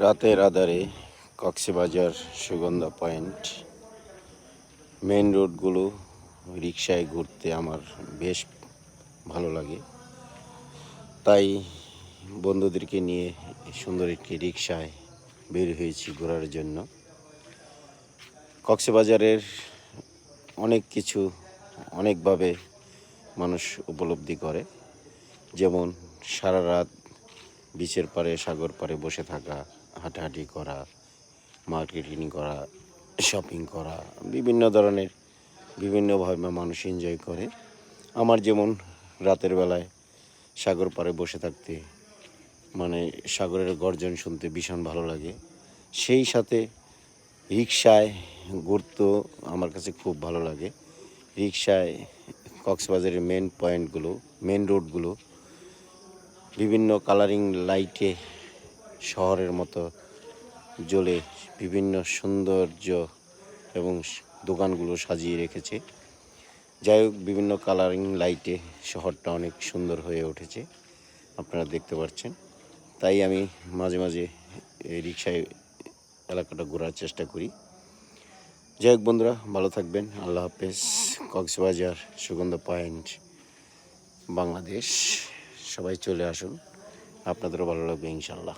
রাতের আধারে Cox's Bazar Sugandha point main রোডগুলো রিকশায় ঘুরতে আমার বেশ ভালো লাগে। তাই বন্ধুদেরকে নিয়ে সুন্দর একটি রিকশায় বের হয়েছি ঘোরার জন্য। কক্সবাজারের অনেক কিছু অনেকভাবে মানুষ উপলব্ধি করে, যেমন সারা রাত বিচের পাড়ে সাগর পাড়ে বসে থাকা, হাঁটাহাঁটি করা, মার্কেটিং করা, শপিং করা, বিভিন্ন ধরনের বিভিন্নভাবে মানুষ এনজয় করে। আমার যেমন রাতের বেলায় সাগর পাড়ে বসে থাকতে মানে সাগরের গর্জন শুনতে ভীষণ ভালো লাগে। সেই সাথে রিকশায় ঘুরতেও আমার কাছে খুব ভালো লাগে। রিকশায় কক্সবাজারের মেন পয়েন্টগুলো, মেন রোডগুলো বিভিন্ন কালারিং লাইটে শহরের মতো জ্বলে বিভিন্ন সৌন্দর্য এবং দোকানগুলো সাজিয়ে রেখেছে। যাই হোক, বিভিন্ন কালারিং লাইটে শহরটা অনেক সুন্দর হয়ে উঠেছে, আপনারা দেখতে পাচ্ছেন। তাই আমি মাঝে মাঝে এই রিকশায় এলাকাটা ঘোরার চেষ্টা করি। যাই হোক বন্ধুরা, ভালো থাকবেন। আল্লাহ হাফেজ। কক্সবাজার সুগন্ধা পয়েন্ট, বাংলাদেশ। সবাই চলে আসুন, আপনাদেরও ভালো লাগবে ইনশাল্লাহ।